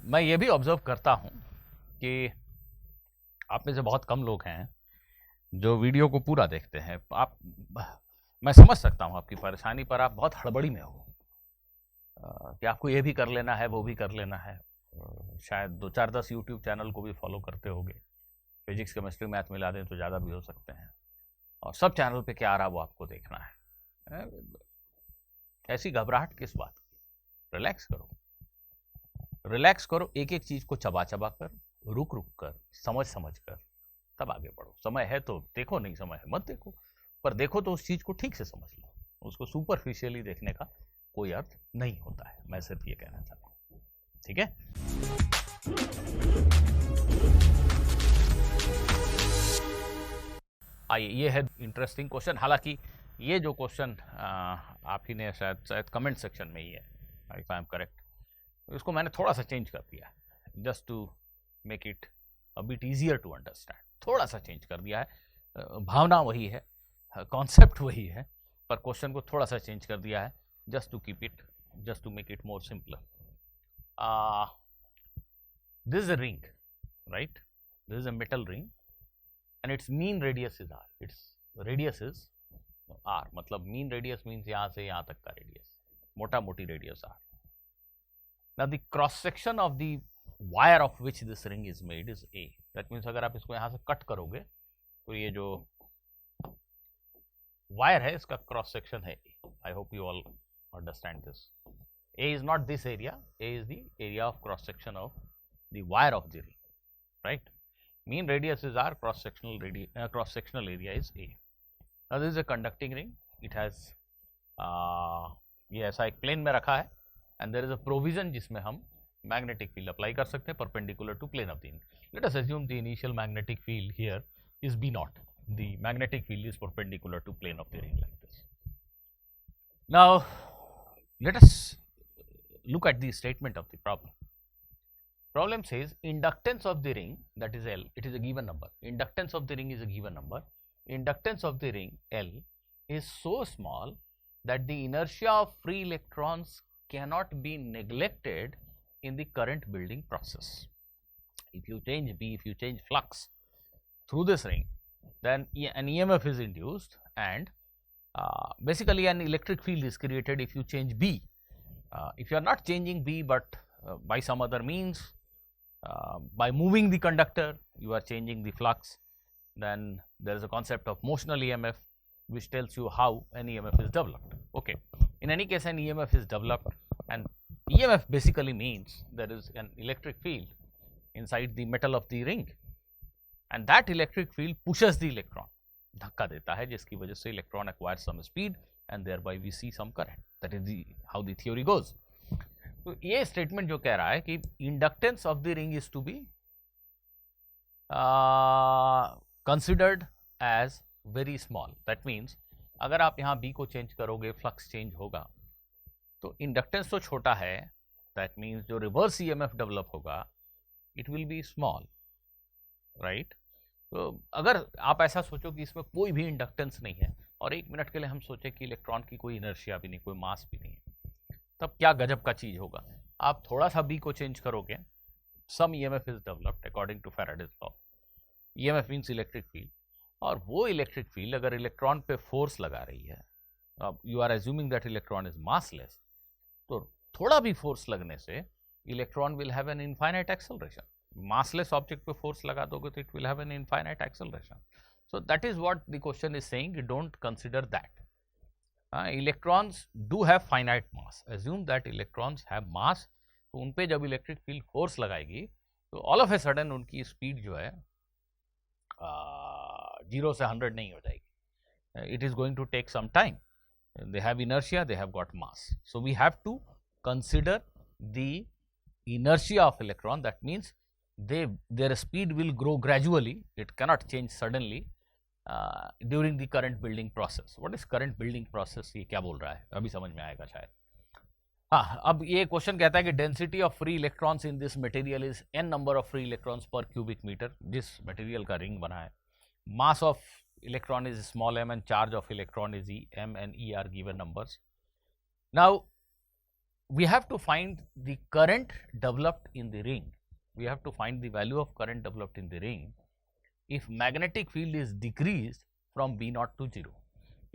मैं ये भी ऑब्जर्व करता हूँ कि आप में से बहुत कम लोग हैं जो वीडियो को पूरा देखते हैं। आप मैं समझ सकता हूँ आपकी परेशानी, पर आप बहुत हड़बड़ी में हो कि आपको ये भी कर लेना है, वो भी कर लेना है। शायद 2 4 10 यूट्यूब चैनल को भी फॉलो करते होगे। फिजिक्स केमिस्ट्री मैथ मिला दें तो ज़्यादा भी हो सकते हैं, और सब चैनल पे क्या आ रहा है वो आपको देखना है। अ, ऐसी घबराहट किस बात की? रिलैक्स करो, रिलैक्स करो, एक एक चीज़ को चबा चबा कर, रुक रुक कर, समझ समझ कर, तब आगे बढ़ो। समय है तो देखो, नहीं समय है मत देखो, पर देखो तो उस चीज़ को ठीक से समझ लो। उसको सुपरफिशियली देखने का कोई अर्थ नहीं होता है। मैं सिर्फ ये कहना चाहता हूँ, ठीक है? आइए, ये है इंटरेस्टिंग क्वेश्चन। हालांकि ये जो क्वेश्चन आप ही ने शायद शायद कमेंट सेक्शन में ही है, इफ आई एम करेक्ट। इसको मैंने थोड़ा सा चेंज कर दिया है, just to make it a bit easier to understand. थोड़ा सा चेंज कर दिया है, भावना वही है, कॉन्सेप्ट वही है, पर क्वेश्चन को थोड़ा सा चेंज कर दिया है, just to keep it, just to make it more simpler. This is a ring, right? This is a metal ring and its mean radius is r. Its radius is r, मतलब mean radius means यहाँ से यहाँ तक का radius, मोटा मोटी radius r. Now the cross section of the wire of which this ring is made is a. That means अगर आप इसको यहाँ से कट करोगे तो ये जो वायर है इसका क्रॉस सेक्शन है a. I hope you all understand this. A is not this area. A is the area of cross section of the wire of the ring, right? Mean radius is r, cross sectional area is a. Now this is a conducting ring. It has ये ऐसा एक plane में रखा है, and there is a provision जिसमें हम magnetic field apply कर सकते हैं perpendicular to plane of the ring. Let us assume the initial magnetic field here is B naught. The magnetic field is perpendicular to plane of the ring like this. Now let us look at the statement of the problem. Problem says inductance of the ring, that is L, it is a given number. Inductance of the ring is a given number. Inductance of the ring L is so small that the inertia of free electrons cannot be neglected in the current building process. If you change B, if you change flux through this ring, then an EMF is induced, and basically an electric field is created if you change B. If you are not changing B, but by some other means, by moving the conductor, you are changing the flux, then there is a concept of motional EMF which tells you how an EMF is developed. Okay, in any case an EMF is developed, and EMF basically means there is an electric field inside the metal of the ring, and that electric field pushes the electron, धक्का देता है, जिसकी वजह से electron acquires some speed and thereby we see some current. That is how the theory goes. तो ये statement जो कह रहा है कि inductance of the ring is to be considered as very small. That means अगर आप यहाँ बी को चेंज करोगे, फ्लक्स चेंज होगा, तो इंडक्टेंस तो छोटा है, दैट मीन्स जो रिवर्स ईएमएफ डेवलप होगा it will be small, right? तो अगर आप ऐसा सोचो कि इसमें कोई भी इंडक्टेंस नहीं है और 1 मिनट के लिए हम सोचे कि इलेक्ट्रॉन की कोई इनर्शिया भी नहीं, कोई मास भी नहीं है, तब क्या गजब का चीज होगा. आप थोड़ा सा बी को चेंज करोगे, some EMF is developed according to Faraday's law. EMF means electric field, और वो इलेक्ट्रिक फील्ड अगर इलेक्ट्रॉन पे फोर्स लगा रही है, अब you are assuming that electron is massless, तो थोड़ा भी फोर्स लगने से electron will have an infinite acceleration. Massless object पे फोर्स लगा दोगे तो it will have an infinite acceleration. So that is what the question is saying, you don't consider that. Electrons do have finite mass. Assume that electrons have mass. तो उन पे जब electric field force लगाएगी तो all of a sudden उनकी speed जो है 0 से 100 नहीं हो जाएगी. It is going to take some time. They have inertia, they have got mass, so we have to consider the inertia of electron. That means their speed will grow gradually. It cannot change suddenly during the current building process. What is current building process? ये क्या बोल रहा है, अभी समझ में आएगा शायद. हाँ, अब ये क्वेश्चन कहता है कि density of free electrons in this material is n number of free electrons पर क्यूबिक मीटर. जिस मटेरियल का रिंग बना है, mass of electron is small m and charge of electron is e. m and e are given numbers. Now we have to find the current developed in the ring. We have to find the value of current developed in the ring if magnetic field is decreased from B naught to 0.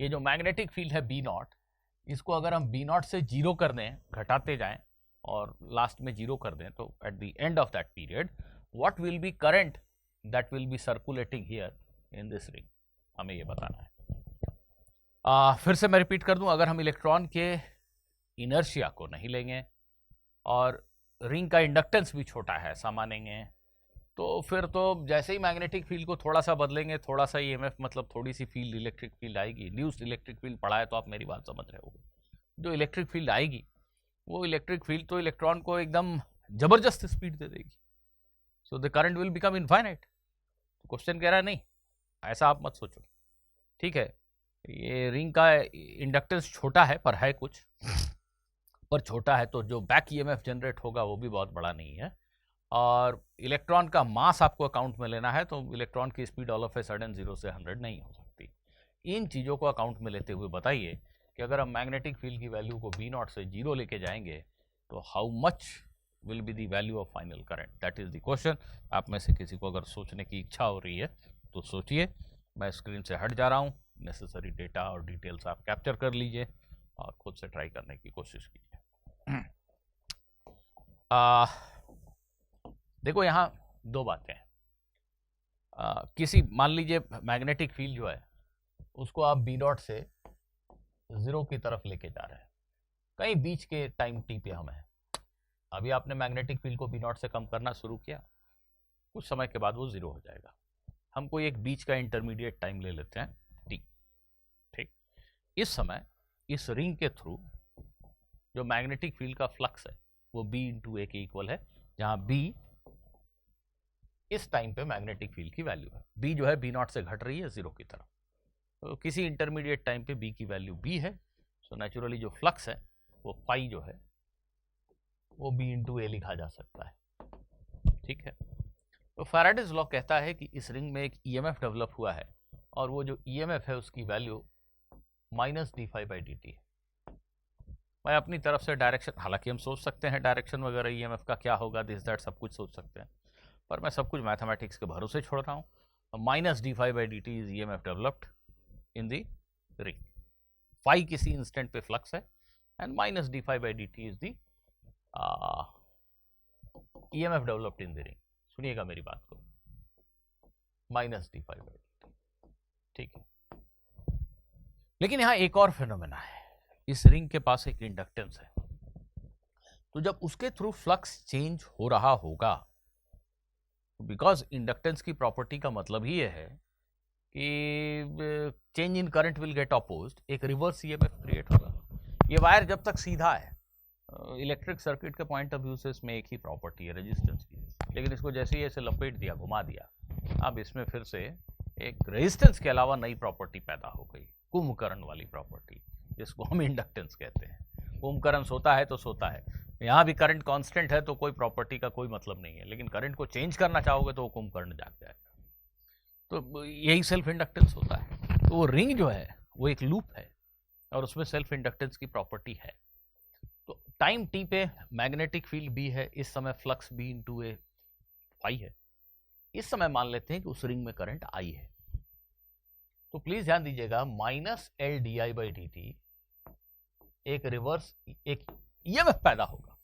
ये जो magnetic field है B naught, इसको अगर हम B naught से 0 कर दें, घटाते जाएं और लास्ट में 0 कर दें, तो at the end of that period what will be current that will be circulating here in this ring, हमें ये बताना है। फिर से मैं रिपीट कर दूं, अगर हम इलेक्ट्रॉन के इनर्शिया को नहीं लेंगे और रिंग का इंडक्टेंस भी छोटा है ऐसा मानेंगे, तो फिर तो जैसे ही मैग्नेटिक फील्ड को थोड़ा सा बदलेंगे, थोड़ा सा ईएमएफ मतलब थोड़ी सी फील्ड इलेक्ट्रिक फील्ड आएगी, इंड्यूस्ड इलेक्ट्रिक फील्ड पढ़ा है तो आप मेरी बात समझ रहे हो। जो इलेक्ट्रिक फील्ड आएगी वो इलेक्ट्रिक फील्ड तो इलेक्ट्रॉन को एकदम जबरदस्त स्पीड दे देगी, so the current will become infinite. Question कह रहा है नहीं, ऐसा आप मत सोचो, ठीक है। ये रिंग का इंडक्टेंस छोटा है पर है कुछ, पर छोटा है तो जो बैक ईएमएफ जनरेट होगा वो भी बहुत बड़ा नहीं है। और इलेक्ट्रॉन का मास आपको अकाउंट में लेना है, तो इलेक्ट्रॉन की speed all of a sudden 0 से 100 नहीं हो सकती। इन चीज़ों को अकाउंट में लेते हुए बताइए कि अगर हम मैग्नेटिक फील्ड की वैल्यू को B नॉट से 0 लेके जाएंगे तो how much will be the value of final current, that is the question. आप में से किसी को अगर सोचने की इच्छा हो रही है तो सोचिए, मैं स्क्रीन से हट जा रहा हूँ, नेसेसरी डेटा और डिटेल्स आप कैप्चर कर लीजिए और खुद से ट्राई करने की कोशिश कीजिए। देखो यहाँ दो बातें हैं। किसी मान लीजिए मैग्नेटिक फील्ड जो है उसको आप B डॉट से 0 की तरफ लेके जा रहे हैं, कहीं बीच के टाइम t पे हम हैं। अभी आपने मैग्नेटिक फील्ड को B नॉट से कम करना शुरू किया, कुछ समय के बाद वो 0 हो जाएगा। हम कोई एक बीच का इंटरमीडिएट टाइम ले लेते हैं t, ठीक। इस समय इस रिंग के थ्रू जो मैग्नेटिक फील्ड का फ्लक्स है वो B इंटू ए के इक्वल है, जहाँ B इस टाइम पे मैग्नेटिक फील्ड की वैल्यू है। B जो है B नॉट से घट रही है 0 की तरफ, तो किसी इंटरमीडिएट टाइम पे B की वैल्यू B है, सो नेचुरली जो फ्लक्स है वो फाई जो है वो B इंटू ए लिखा जा सकता है, ठीक है। तो फैराडेज लॉ कहता है कि इस रिंग में एक ईएमएफ डेवलप हुआ है और वो जो ईएमएफ है उसकी वैल्यू माइनस d∅/dt है। मैं अपनी तरफ से डायरेक्शन, हालांकि हम सोच सकते हैं डायरेक्शन वगैरह ईएमएफ का क्या होगा, दिस दैट सब कुछ सोच सकते हैं, पर मैं सब कुछ मैथमेटिक्स के भरोसे छोड़ रहा हूँ। Minus d∅/dt is EMF developed in the ring. Phi किसी इंस्टेंट पे फ्लक्स है and minus d∅/dt is the EMF developed in the ring. सुनिएगा मेरी बात को, माइनस d∅/dt, ठीक है। लेकिन यहाँ एक और फिनोमेना है, इस रिंग के पास एक इंडक्टेंस है, तो जब उसके थ्रू फ्लक्स चेंज हो रहा होगा, बिकॉज इंडक्टेंस की प्रॉपर्टी का मतलब ही ये है कि change in current will get opposed, एक रिवर्स ईएमएफ क्रिएट होगा। ये वायर जब तक सीधा है, इलेक्ट्रिक सर्किट के पॉइंट ऑफ व्यू से इसमें एक ही प्रॉपर्टी है रेजिस्टेंस की, लेकिन इसको जैसे ही ऐसे लपेट दिया, घुमा दिया, अब इसमें फिर से एक रेजिस्टेंस के अलावा नई प्रॉपर्टी पैदा हो गई, कुंभकर्ण वाली प्रॉपर्टी, जिसको हम इंडक्टेंस कहते हैं। कुंभकर्ण सोता है तो सोता है, यहाँ भी करंट कांस्टेंट है तो कोई प्रॉपर्टी का कोई मतलब नहीं है, लेकिन करंट को चेंज करना चाहोगे तो वो कुंभकर्ण जाग जाएगा। तो यही सेल्फ इंडक्टेंस होता है। तो वो रिंग जो है वो एक लूप है और उसमें सेल्फ इंडक्टेंस की प्रॉपर्टी है। तो टाइम t पे मैग्नेटिक फील्ड B है, इस समय फ्लक्स B इंटू ए फाई है। इस समय मान लेते हैं कि उस रिंग में करंट I है, तो प्लीज ध्यान दीजिएगा, माइनस LdI/dt एक रिवर्स एक ईएमएफ पैदा होगा।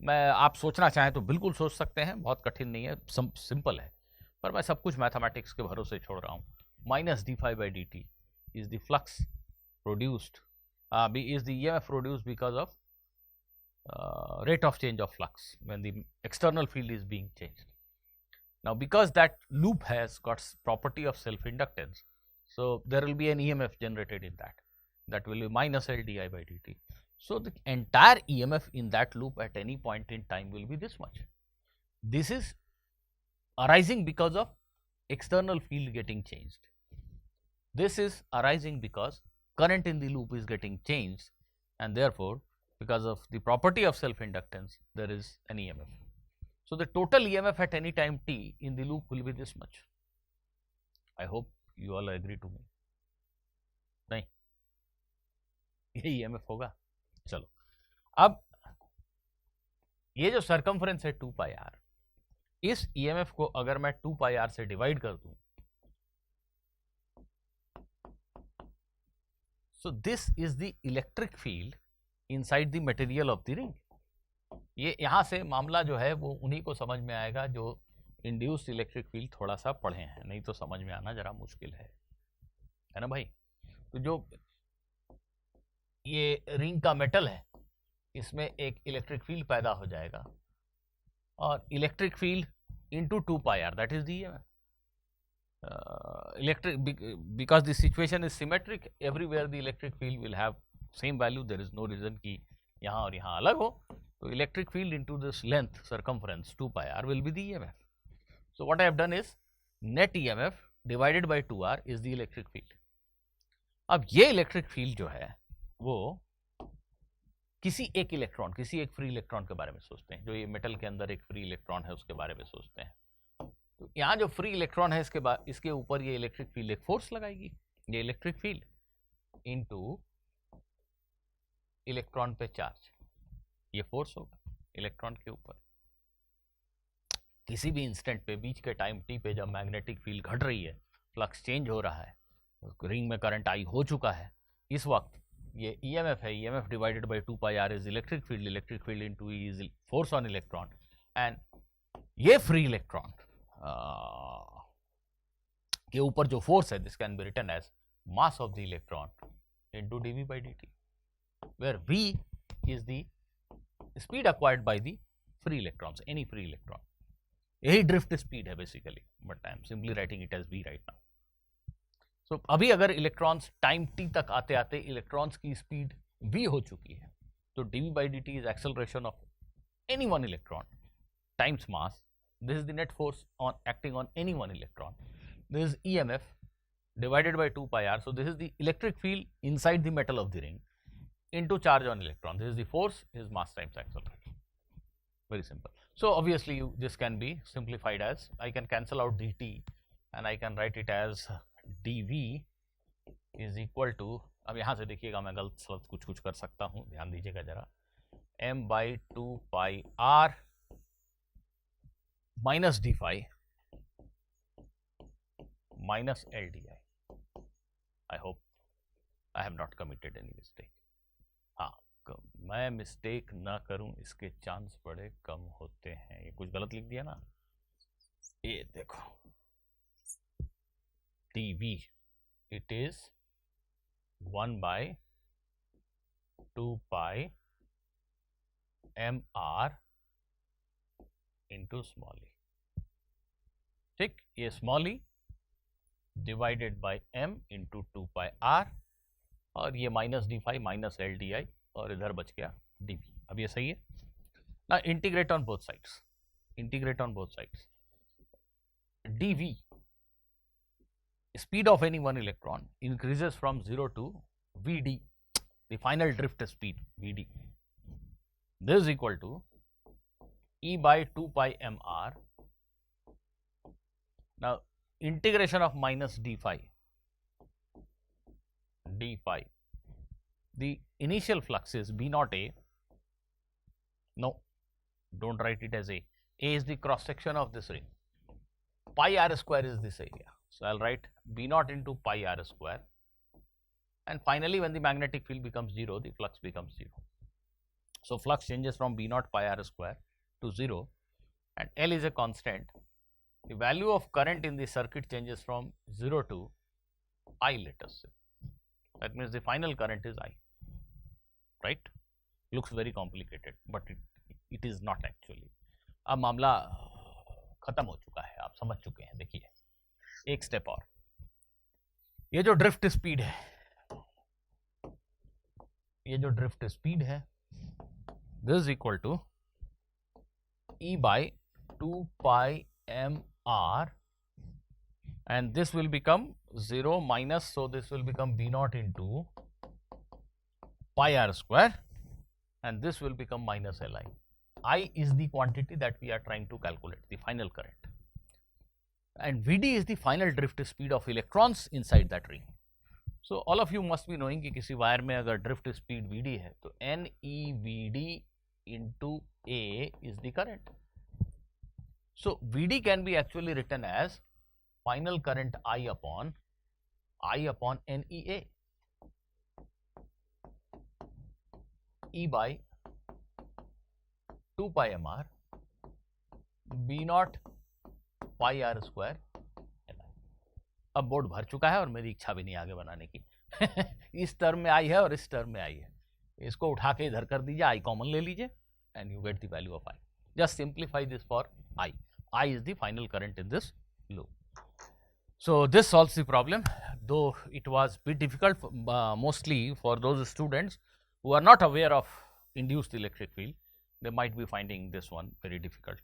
मैं आप सोचना चाहें तो बिल्कुल सोच सकते हैं, बहुत कठिन नहीं है, सिंपल है, पर मैं सब कुछ मैथमेटिक्स के भरोसे छोड़ रहा हूँ। Minus d∅/dt is the flux produced, is the EMF produced because of rate of change of flux when the external field is being changed. Now because that loop has got property of self-inductance, so there will be an EMF generated in that will be minus LdI/dt. So the entire EMF in that loop at any point in time will be this much. This is arising because of external field getting changed. This is arising because current in the loop is getting changed, and therefore because of the property of self-inductance there is an EMF. So the total EMF at any time t in the loop will be this much. I hope you all agree to me. नहीं, ये EMF होगा। चलो, अब ये जो circumference है 2 pi are, इस EMF को अगर मैं 2 पाई आर से डिवाइड कर दूं, so this is the electric field inside the material of the ring. ये यहां से मामला जो है वो उन्हीं को समझ में आएगा जो इंड्यूस्ड इलेक्ट्रिक फील्ड थोड़ा सा पढ़े हैं, नहीं तो समझ में आना जरा मुश्किल है ना भाई। तो जो ये रिंग का मेटल है, इसमें एक इलेक्ट्रिक फील्ड पैदा हो जाएगा, और electric field into 2 pi R, that is the electric, because the situation is symmetric, everywhere the electric field will have same value, there is no reason कि यहाँ और यहाँ अलग हो। तो electric field into this length circumference 2 pi r will be the EMF. So what I have done is net EMF divided by 2r is the electric field. अब ये electric field जो है वो किसी एक इलेक्ट्रॉन, किसी एक फ्री इलेक्ट्रॉन के बारे में सोचते हैं, जो ये मेटल के अंदर एक फ्री इलेक्ट्रॉन है उसके बारे में सोचते हैं। तो यहाँ जो फ्री इलेक्ट्रॉन है इसके बाद इसके ऊपर ये इलेक्ट्रिक फील्ड एक फोर्स लगाएगी, ये इलेक्ट्रिक फील्ड इनटू इलेक्ट्रॉन पे चार्ज, ये फोर्स होगा इलेक्ट्रॉन के ऊपर। किसी भी इंस्टेंट पे, बीच के टाइम टी पे, जब मैग्नेटिक फील्ड घट रही है, फ्लक्स चेंज हो रहा है, रिंग में करंट आई हो चुका है, इस वक्त ये ईएमएफ है, EMF divided by 2 pi R is electric field into E is force on electron, and ये फ्री इलेक्ट्रॉन के ऊपर जो फोर्स है, this can be written as mass of the electron into dv by dt, where v is the speed acquired by the free electrons, any free electron. यही drift speed है basically, but I am simply writing it as v right now. So अभी अगर electrons time t तक आते आते electrons की speed v हो चुकी है, तो dv by dt is acceleration of any one electron times mass. This is the net force on acting on any one electron. This is EMF divided by 2 pi r. So this is the electric field inside the metal of the ring into charge on electron. This is the force, this is mass times acceleration. Very simple. So obviously this can be simplified as, I can cancel out dt and I can write it as dv is equal to, अब यहाँ से देखिएगा मैं गलत सलत कुछ कर सकता हूँ, ध्यान दीजिएगा जरा, m by 2 pi r minus d phi minus L di. I hope I have not committed any mistake. हाँ, मैं मिस्टेक ना करूं इसके चांस बड़े कम होते हैं। ये कुछ गलत लिख दिया ना, ये देखो dv, it is 1 by 2 pi mr into small e, ठीक, ये small E divided by m into 2 pi r, और ये minus D phi minus L D I, और इधर बच गया डी वी। अब ये सही है ना, integrate on both sides, integrate on both sides, D V, speed of any one electron increases from 0 to V D, the final drift speed V D, this is equal to E by 2 pi mr. Now integration of minus d phi, the initial flux is B naught A. No, don't write it as A. A is the cross section of this ring. Pi r square is this area. So I'll write B naught into pi r square. And finally, when the magnetic field becomes 0, the flux becomes 0. So flux changes from B naught pi r square to 0, and L is a constant. The value of current in the circuit changes from 0 to I, let us say. That means the final current is I, right? Looks very complicated, but it is not actually. अब मामला खत्म हो चुका है, आप समझ चुके हैं। देखिए एक स्टेप और, ये जो ड्रिफ्ट स्पीड है, ये जो ड्रिफ्ट स्पीड है, this is equal to E by 2 pi m r, and this will become 0 minus, so this will become B naught into pi r square, and this will become minus Li. I is the quantity that we are trying to calculate, the final current, and Vd is the final drift speed of electrons inside that ring. So all of you must be knowing कि किसी wire में अगर drift speed Vd है तो NeVd into A is the current. So VD can be actually written as final current I upon NEA, E by 2 pi mr B naught pi R square. अब board भर चुका है और मेरी इच्छा भी नहीं आगे बनाने की. इस टर्म में आई है और इस टर्म में आई है. इसको उठा के इधर कर दीजिए, आई कॉमन ले लीजिए and you get the value of I. Just simplify this for I. I is the final current in this loop. So this solves the problem, though it was bit difficult mostly for those students who are not aware of induced electric field. They might be finding this one very difficult.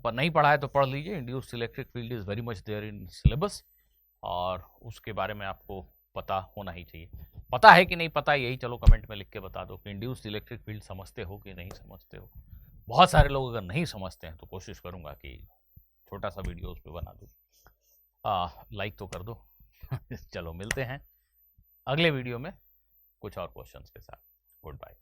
पर नहीं पढ़ा है तो पढ़ लीजिए. Induced electric field is very much there in syllabus और उसके बारे में आपको पता होना ही चाहिए. पता है कि नहीं पता, यही चलो कमेंट में लिख के बता दो कि induced electric field समझते हो कि नहीं समझते हो. बहुत सारे लोग अगर नहीं समझते हैं तो कोशिश करूँगा कि छोटा सा वीडियो उस पर बना दूँ. लाइक तो कर दो. चलो मिलते हैं अगले वीडियो में कुछ और क्वेश्चंस के साथ. Good bye.